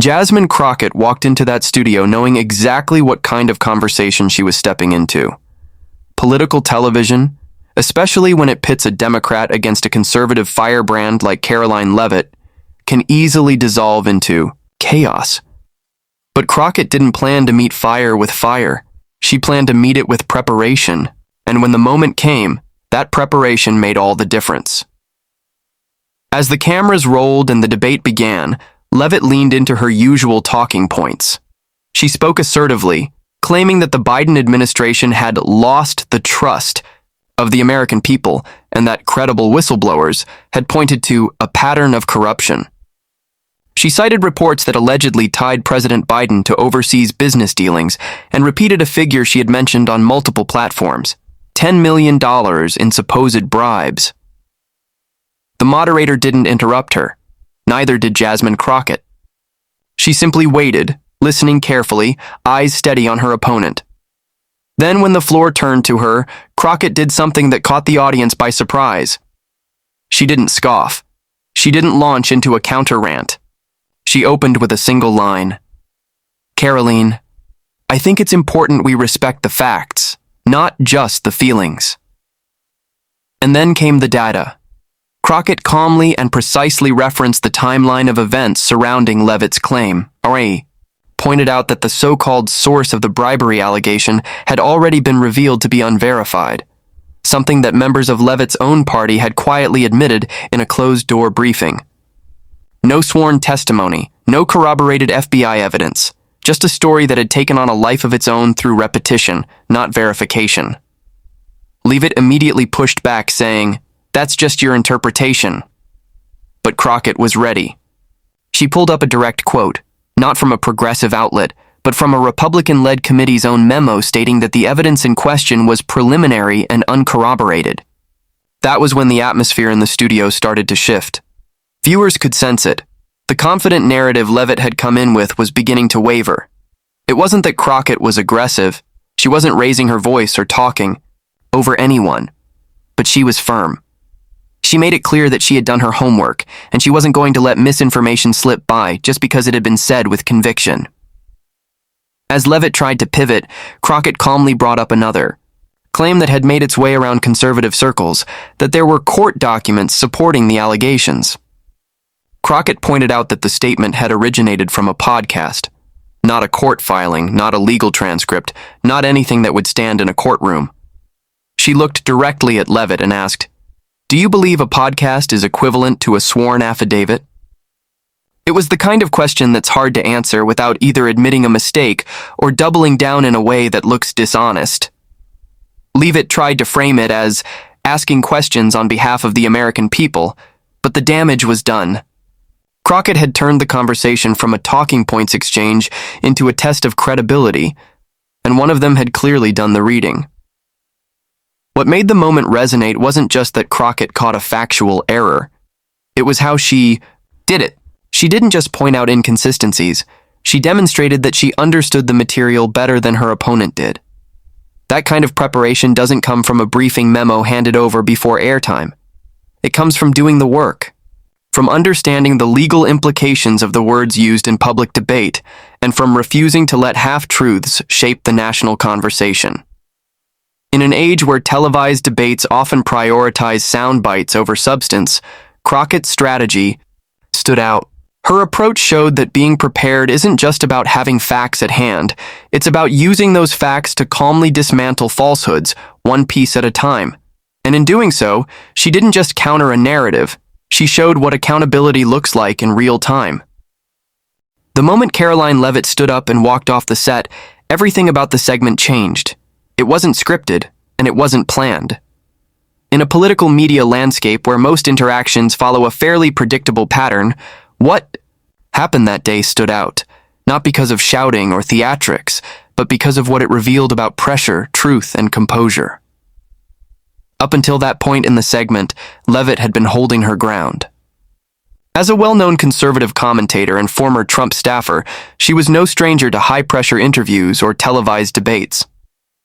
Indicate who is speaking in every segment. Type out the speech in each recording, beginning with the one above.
Speaker 1: Jasmine Crockett walked into that studio knowing exactly what kind of conversation she was stepping into. Political television, especially when it pits a Democrat against a conservative firebrand like Karoline Leavitt, can easily dissolve into chaos. But Crockett didn't plan to meet fire with fire. She planned to meet it with preparation, and when the moment came, that preparation made all the difference. As the cameras rolled and the debate began, Leavitt leaned into her usual talking points. She spoke assertively, claiming that the Biden administration had lost the trust of the American people and that credible whistleblowers had pointed to a pattern of corruption. She cited reports that allegedly tied President Biden to overseas business dealings and repeated a figure she had mentioned on multiple platforms: $10 million in supposed bribes. The moderator didn't interrupt her. Neither did Jasmine Crockett. She simply waited, listening carefully, eyes steady on her opponent. Then, when the floor turned to her, Crockett did something that caught the audience by surprise. She didn't scoff. She didn't launch into a counter-rant. She opened with a single line. "Karoline, I think it's important we respect the facts, not just the feelings." And then came the data. Crockett calmly and precisely referenced the timeline of events surrounding Leavitt's claim, pointed out that the so-called source of the bribery allegation had already been revealed to be unverified, something that members of Leavitt's own party had quietly admitted in a closed-door briefing. No sworn testimony, no corroborated FBI evidence, just a story that had taken on a life of its own through repetition, not verification. Leavitt immediately pushed back, saying, "That's just your interpretation." But Crockett was ready. She pulled up a direct quote, not from a progressive outlet, but from a Republican-led committee's own memo stating that the evidence in question was preliminary and uncorroborated. That was when the atmosphere in the studio started to shift. Viewers could sense it. The confident narrative Leavitt had come in with was beginning to waver. It wasn't that Crockett was aggressive. She wasn't raising her voice or talking over anyone. But she was firm. She made it clear that she had done her homework, and she wasn't going to let misinformation slip by just because it had been said with conviction. As Leavitt tried to pivot, Crockett calmly brought up another claim that had made its way around conservative circles, that there were court documents supporting the allegations. Crockett pointed out that the statement had originated from a podcast, not a court filing, not a legal transcript, not anything that would stand in a courtroom. She looked directly at Leavitt and asked, "Do you believe a podcast is equivalent to a sworn affidavit?" It was the kind of question that's hard to answer without either admitting a mistake or doubling down in a way that looks dishonest. Leavitt tried to frame it as asking questions on behalf of the American people, but the damage was done. Crockett had turned the conversation from a talking points exchange into a test of credibility, and one of them had clearly done the reading. What made the moment resonate wasn't just that Crockett caught a factual error. It was how she did it. She didn't just point out inconsistencies. She demonstrated that she understood the material better than her opponent did. That kind of preparation doesn't come from a briefing memo handed over before airtime. It comes from doing the work, from understanding the legal implications of the words used in public debate, and from refusing to let half-truths shape the national conversation. In an age where televised debates often prioritize sound bites over substance, Crockett's strategy stood out. Her approach showed that being prepared isn't just about having facts at hand, it's about using those facts to calmly dismantle falsehoods, one piece at a time. And in doing so, she didn't just counter a narrative, she showed what accountability looks like in real time. The moment Karoline Leavitt stood up and walked off the set, everything about the segment changed. It wasn't scripted, and it wasn't planned. In a political media landscape where most interactions follow a fairly predictable pattern, what happened that day stood out, not because of shouting or theatrics, but because of what it revealed about pressure, truth, and composure. Up until that point in the segment, Leavitt had been holding her ground. As a well-known conservative commentator and former Trump staffer, she was no stranger to high-pressure interviews or televised debates.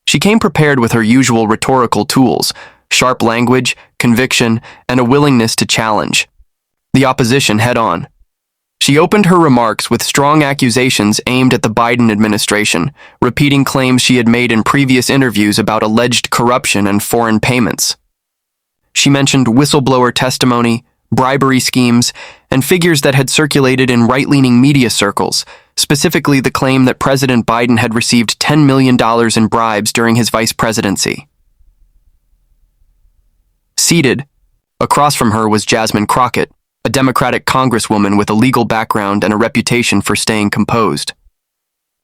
Speaker 1: She came prepared with her usual rhetorical tools, sharp language, conviction, and a willingness to challenge the opposition head-on. She opened her remarks with strong accusations aimed at the Biden administration, repeating claims she had made in previous interviews about alleged corruption and foreign payments. She mentioned whistleblower testimony, bribery schemes, and figures that had circulated in right-leaning media circles, specifically the claim that President Biden had received $10 million in bribes during his vice presidency. Seated, across from her was Jasmine Crockett, a Democratic congresswoman with a legal background and a reputation for staying composed.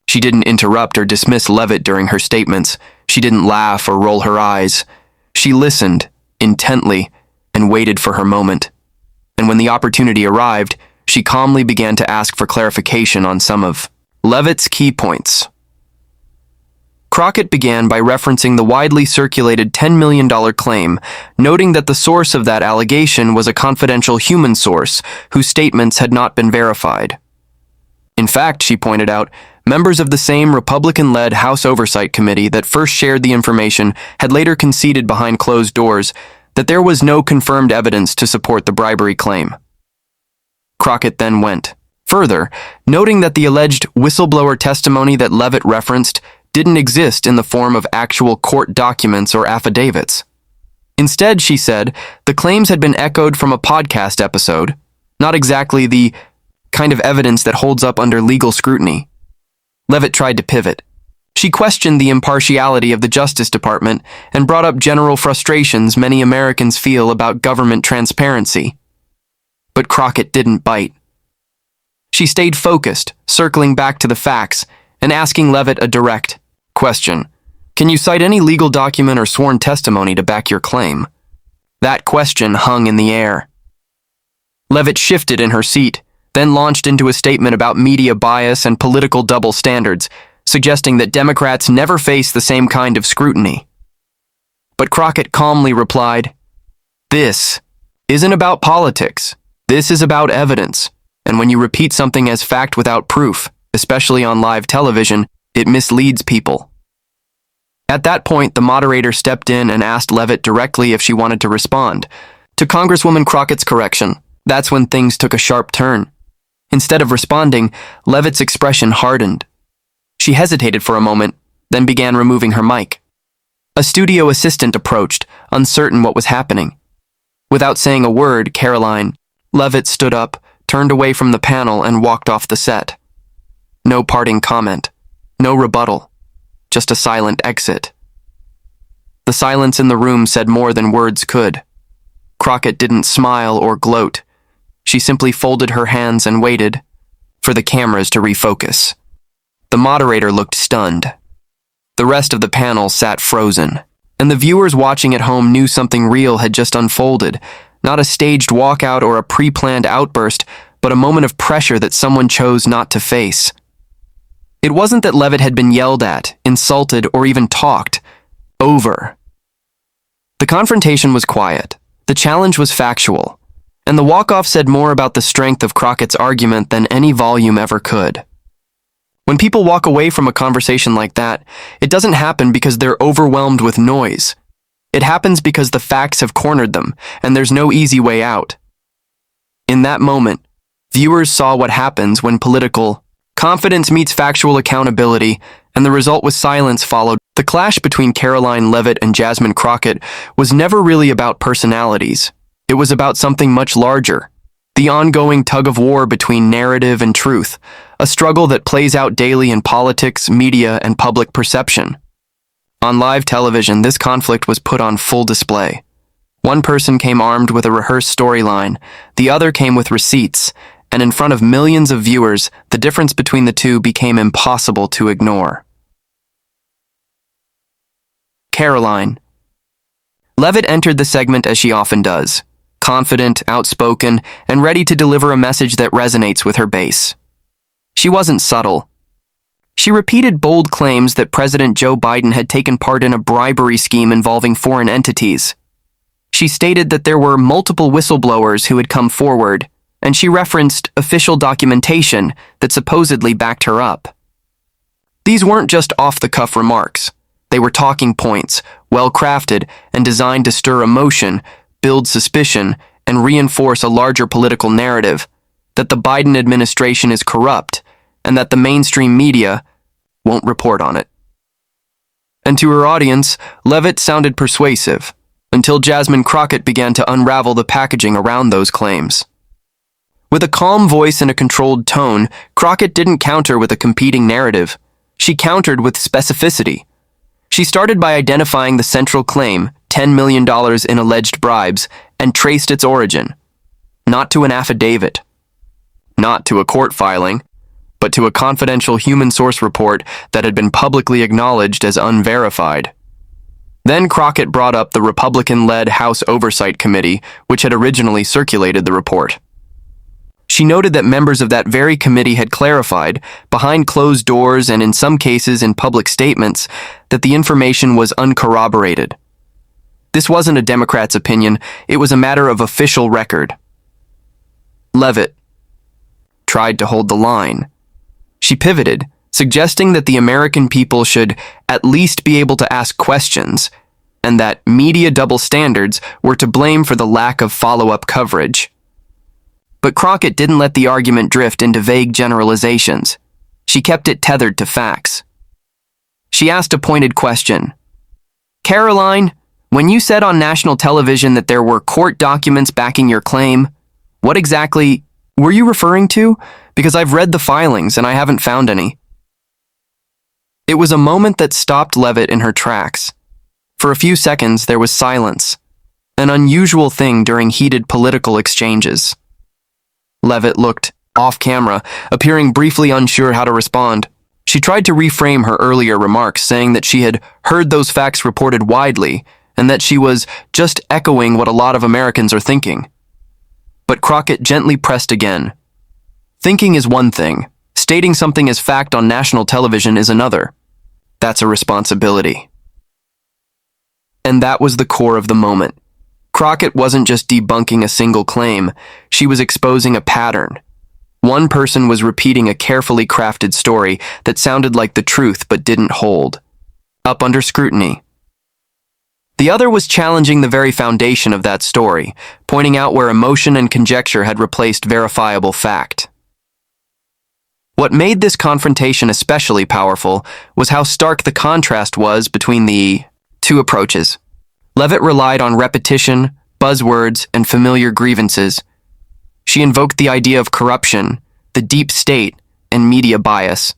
Speaker 1: She didn't interrupt or dismiss Leavitt during her statements. She didn't laugh or roll her eyes. She listened, intently, and waited for her moment. And when the opportunity arrived, she calmly began to ask for clarification on some of Leavitt's key points. Crockett began by referencing the widely circulated $10 million claim, noting that the source of that allegation was a confidential human source whose statements had not been verified. In fact, she pointed out, members of the same Republican-led House Oversight Committee that first shared the information had later conceded behind closed doors that there was no confirmed evidence to support the bribery claim. Crockett then went further, noting that the alleged whistleblower testimony that Leavitt referenced didn't exist in the form of actual court documents or affidavits. Instead, she said, the claims had been echoed from a podcast episode, not exactly the kind of evidence that holds up under legal scrutiny. Leavitt tried to pivot. She questioned the impartiality of the Justice Department and brought up general frustrations many Americans feel about government transparency. But Crockett didn't bite. She stayed focused, circling back to the facts and asking Leavitt a direct question. Can you cite any legal document or sworn testimony to back your claim? That question hung in the air. Leavitt shifted in her seat, then launched into a statement about media bias and political double standards, suggesting that Democrats never face the same kind of scrutiny. But Crockett calmly replied, "This isn't about politics. This is about evidence. And when you repeat something as fact without proof, especially on live television, it misleads people." At that point, the moderator stepped in and asked Leavitt directly if she wanted to respond. To Congresswoman Crockett's correction, that's when things took a sharp turn. Instead of responding, Leavitt's expression hardened. She hesitated for a moment, then began removing her mic. A studio assistant approached, uncertain what was happening. Without saying a word, Karoline Leavitt stood up, turned away from the panel, and walked off the set. No parting comment. No rebuttal. Just a silent exit. The silence in the room said more than words could. Crockett didn't smile or gloat. She simply folded her hands and waited for the cameras to refocus. The moderator looked stunned. The rest of the panel sat frozen, and the viewers watching at home knew something real had just unfolded, not a staged walkout or a pre-planned outburst, but a moment of pressure that someone chose not to face. It wasn't that Leavitt had been yelled at, insulted, or even talked over. The confrontation was quiet. The challenge was factual. And the walk-off said more about the strength of Crockett's argument than any volume ever could. When people walk away from a conversation like that, it doesn't happen because they're overwhelmed with noise. It happens because the facts have cornered them, and there's no easy way out. In that moment, viewers saw what happens when political confidence meets factual accountability, and the result was silence followed. The clash between Karoline Leavitt and Jasmine Crockett was never really about personalities. It was about something much larger. The ongoing tug-of-war between narrative and truth, a struggle that plays out daily in politics, media, and public perception. On live television, this conflict was put on full display. One person came armed with a rehearsed storyline, the other came with receipts, and in front of millions of viewers, the difference between the two became impossible to ignore. Karoline Leavitt entered the segment as she often does, confident, outspoken, and ready to deliver a message that resonates with her base. She wasn't subtle. She repeated bold claims that President Joe Biden had taken part in a bribery scheme involving foreign entities. She stated that there were multiple whistleblowers who had come forward, and she referenced official documentation that supposedly backed her up. These weren't just off-the-cuff remarks. They were talking points, well-crafted and designed to stir emotion, build suspicion, and reinforce a larger political narrative. that the Biden administration is corrupt, and that the mainstream media won't report on it. And to her audience, Leavitt sounded persuasive, until Jasmine Crockett began to unravel the packaging around those claims. With a calm voice and a controlled tone, Crockett didn't counter with a competing narrative. She countered with specificity. She started by identifying the central claim, $10 million in alleged bribes, and traced its origin. Not to an affidavit, not to a court filing, but to a confidential human source report that had been publicly acknowledged as unverified. Then Crockett brought up the Republican-led House Oversight Committee, which had originally circulated the report. She noted that members of that very committee had clarified, behind closed doors and in some cases in public statements, that the information was uncorroborated. This wasn't a Democrat's opinion, it was a matter of official record. Leavitt tried to hold the line. She pivoted, suggesting that the American people should at least be able to ask questions, and that media double standards were to blame for the lack of follow-up coverage. But Crockett didn't let the argument drift into vague generalizations. She kept it tethered to facts. She asked a pointed question. Karoline, when you said on national television that there were court documents backing your claim, what exactly were you referring to? Because I've read the filings and I haven't found any. It was a moment that stopped Leavitt in her tracks. For a few seconds, there was silence, an unusual thing during heated political exchanges. Leavitt looked off camera, appearing briefly unsure how to respond. She tried to reframe her earlier remarks, saying that she had heard those facts reported widely and that she was just echoing what a lot of Americans are thinking. But Crockett gently pressed again. Thinking is one thing. Stating something as fact on national television is another. That's a responsibility. And that was the core of the moment. Crockett wasn't just debunking a single claim, she was exposing a pattern. One person was repeating a carefully crafted story that sounded like the truth but didn't hold, up under scrutiny. The other was challenging the very foundation of that story, pointing out where emotion and conjecture had replaced verifiable fact. What made this confrontation especially powerful was how stark the contrast was between the two approaches. Leavitt relied on repetition, buzzwords, and familiar grievances. She invoked the idea of corruption, the deep state, and media bias.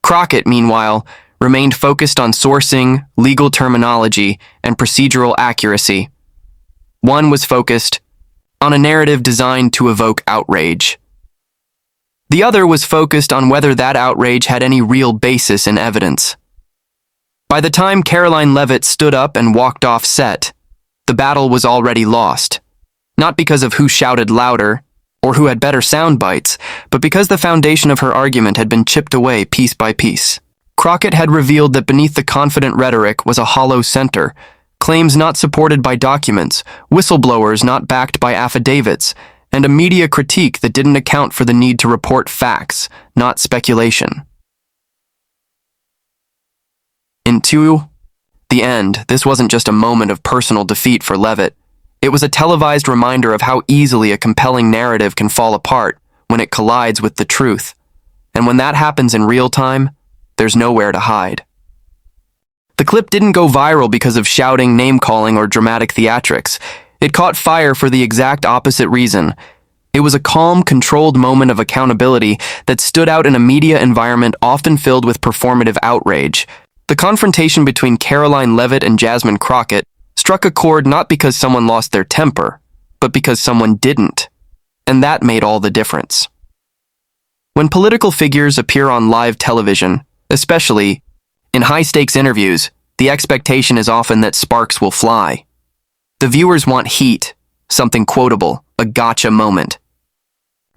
Speaker 1: Crockett, meanwhile, remained focused on sourcing, legal terminology, and procedural accuracy. One was focused on a narrative designed to evoke outrage. The other was focused on whether that outrage had any real basis in evidence. By the time Karoline Leavitt stood up and walked off set, the battle was already lost. Not because of who shouted louder or who had better sound bites, but because the foundation of her argument had been chipped away piece by piece. Crockett had revealed that beneath the confident rhetoric was a hollow center, claims not supported by documents, whistleblowers not backed by affidavits, and a media critique that didn't account for the need to report facts, not speculation. To the end, this wasn't just a moment of personal defeat for Leavitt. It was a televised reminder of how easily a compelling narrative can fall apart when it collides with the truth. And when that happens in real time, there's nowhere to hide. The clip didn't go viral because of shouting, name-calling, or dramatic theatrics. It caught fire for the exact opposite reason. It was a calm, controlled moment of accountability that stood out in a media environment often filled with performative outrage. The confrontation between Karoline Leavitt and Jasmine Crockett struck a chord not because someone lost their temper, but because someone didn't. And that made all the difference. When political figures appear on live television, especially in high-stakes interviews, the expectation is often that sparks will fly. The viewers want heat, something quotable, a gotcha moment.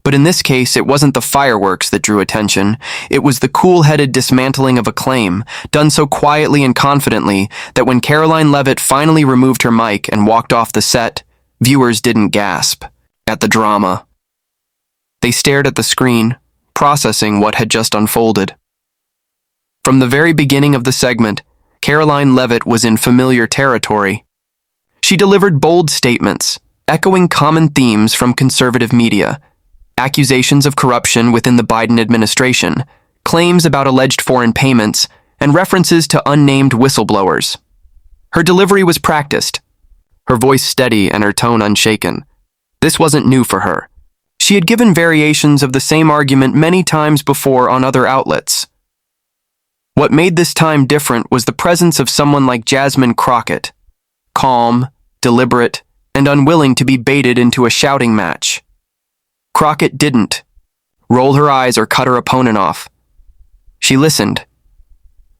Speaker 1: But in this case, it wasn't the fireworks that drew attention. It was the cool-headed dismantling of a claim, done so quietly and confidently that when Karoline Leavitt finally removed her mic and walked off the set, viewers didn't gasp at the drama. They stared at the screen, processing what had just unfolded. From the very beginning of the segment, Karoline Leavitt was in familiar territory. She delivered bold statements, echoing common themes from conservative media, accusations of corruption within the Biden administration, claims about alleged foreign payments, and references to unnamed whistleblowers. Her delivery was practiced, her voice steady and her tone unshaken. This wasn't new for her. She had given variations of the same argument many times before on other outlets. What made this time different was the presence of someone like Jasmine Crockett, calm, deliberate, and unwilling to be baited into a shouting match. Crockett didn't roll her eyes or cut her opponent off. She listened.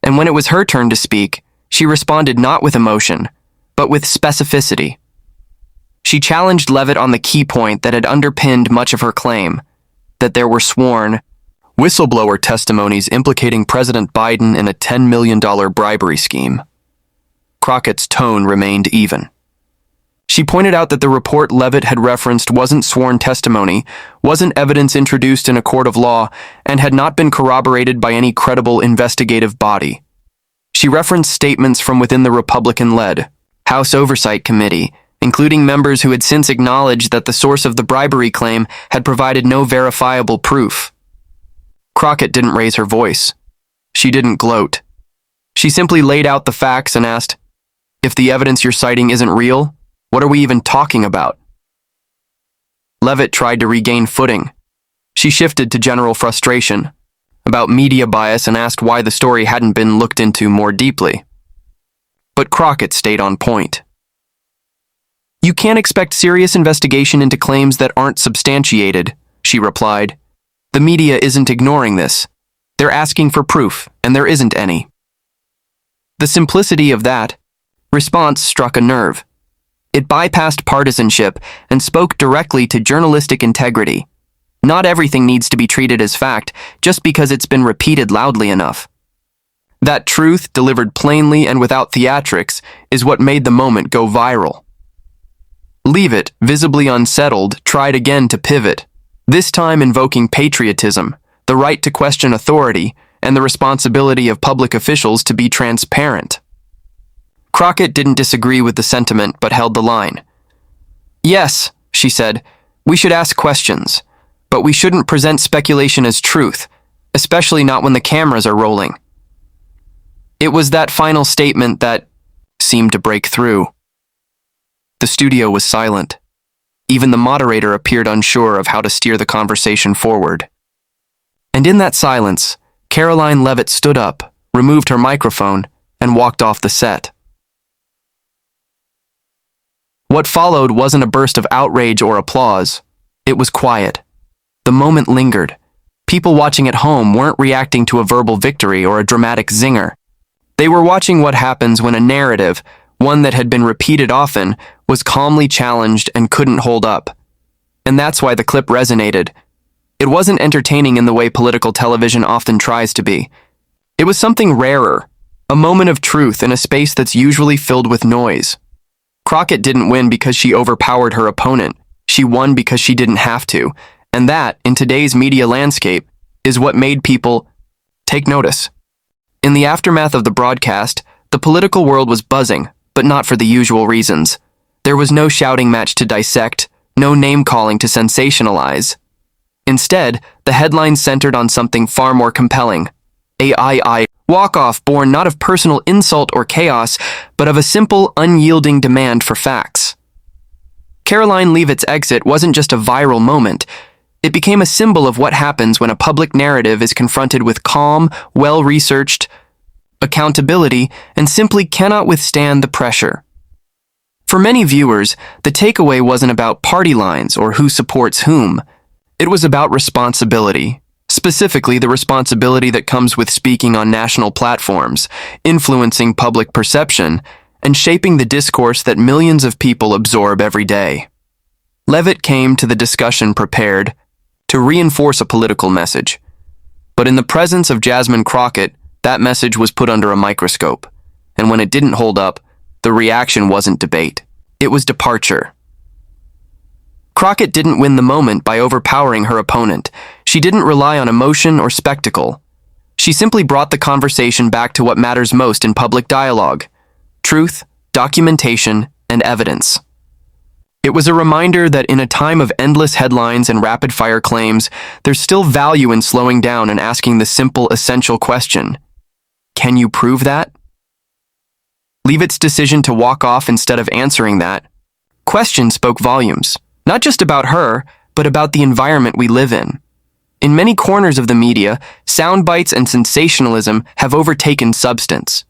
Speaker 1: And when it was her turn to speak, she responded not with emotion, but with specificity. She challenged Leavitt on the key point that had underpinned much of her claim, that there were sworn whistleblower testimonies implicating President Biden in a $10 million bribery scheme. Crockett's tone remained even. She pointed out that the report Leavitt had referenced wasn't sworn testimony, wasn't evidence introduced in a court of law, and had not been corroborated by any credible investigative body. She referenced statements from within the Republican-led House Oversight Committee, including members who had since acknowledged that the source of the bribery claim had provided no verifiable proof. Crockett didn't raise her voice. She didn't gloat. She simply laid out the facts and asked, "If the evidence you're citing isn't real, what are we even talking about?" Leavitt tried to regain footing. She shifted to general frustration about media bias and asked why the story hadn't been looked into more deeply. But Crockett stayed on point. "You can't expect serious investigation into claims that aren't substantiated," she replied. "The media isn't ignoring this. They're asking for proof, and there isn't any." The simplicity of that response struck a nerve. It bypassed partisanship and spoke directly to journalistic integrity. Not everything needs to be treated as fact just because it's been repeated loudly enough. That truth, delivered plainly and without theatrics, is what made the moment go viral. Leavitt, visibly unsettled, tried again to pivot, this time invoking patriotism, the right to question authority, and the responsibility of public officials to be transparent. Crockett didn't disagree with the sentiment but held the line. "Yes," she said, "we should ask questions, but we shouldn't present speculation as truth, especially not when the cameras are rolling." It was that final statement that seemed to break through. The studio was silent. Even the moderator appeared unsure of how to steer the conversation forward. And in that silence, Karoline Leavitt stood up, removed her microphone, and walked off the set. What followed wasn't a burst of outrage or applause. It was quiet. The moment lingered. People watching at home weren't reacting to a verbal victory or a dramatic zinger. They were watching what happens when a narrative, one that had been repeated often, was calmly challenged and couldn't hold up. And that's why the clip resonated. It wasn't entertaining in the way political television often tries to be. It was something rarer, a moment of truth in a space that's usually filled with noise. Crockett didn't win because she overpowered her opponent. She won because she didn't have to. And that, in today's media landscape, is what made people take notice. In the aftermath of the broadcast, the political world was buzzing, but not for the usual reasons. There was no shouting match to dissect, no name-calling to sensationalize. Instead, the headlines centered on something far more compelling. A walk-off born not of personal insult or chaos, but of a simple, unyielding demand for facts. Karoline Leavitt's exit wasn't just a viral moment. It became a symbol of what happens when a public narrative is confronted with calm, well-researched accountability and simply cannot withstand the pressure. For many viewers, the takeaway wasn't about party lines or who supports whom. It was about responsibility, specifically the responsibility that comes with speaking on national platforms, influencing public perception, and shaping the discourse that millions of people absorb every day. Leavitt came to the discussion prepared to reinforce a political message. But in the presence of Jasmine Crockett, that message was put under a microscope. And when it didn't hold up, the reaction wasn't debate. It was departure. Crockett didn't win the moment by overpowering her opponent. She didn't rely on emotion or spectacle. She simply brought the conversation back to what matters most in public dialogue: truth, documentation, and evidence. It was a reminder that in a time of endless headlines and rapid-fire claims, there's still value in slowing down and asking the simple, essential question: can you prove that? Leavitt's decision to walk off instead of answering that question spoke volumes, not just about her, but about the environment we live in. In many corners of the media, sound bites and sensationalism have overtaken substance.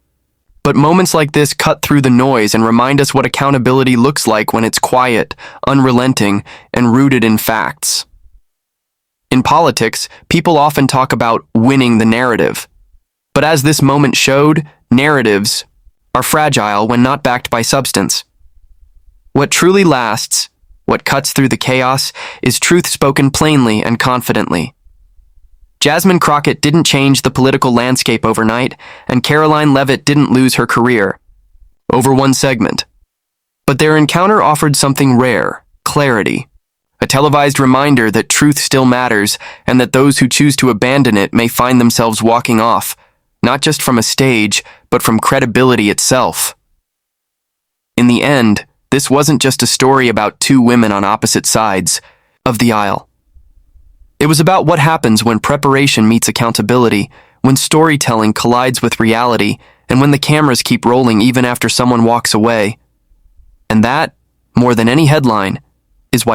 Speaker 1: But moments like this cut through the noise and remind us what accountability looks like when it's quiet, unrelenting, and rooted in facts. In politics, people often talk about winning the narrative. But as this moment showed, narratives are fragile when not backed by substance. What truly lasts, what cuts through the chaos, is truth spoken plainly and confidently. Jasmine Crockett didn't change the political landscape overnight, and Karoline Leavitt didn't lose her career over one segment. But their encounter offered something rare: clarity. A televised reminder that truth still matters, and that those who choose to abandon it may find themselves walking off, not just from a stage, but from credibility itself. In the end, this wasn't just a story about two women on opposite sides of the aisle. It was about what happens when preparation meets accountability, when storytelling collides with reality, and when the cameras keep rolling even after someone walks away. And that, more than any headline, is why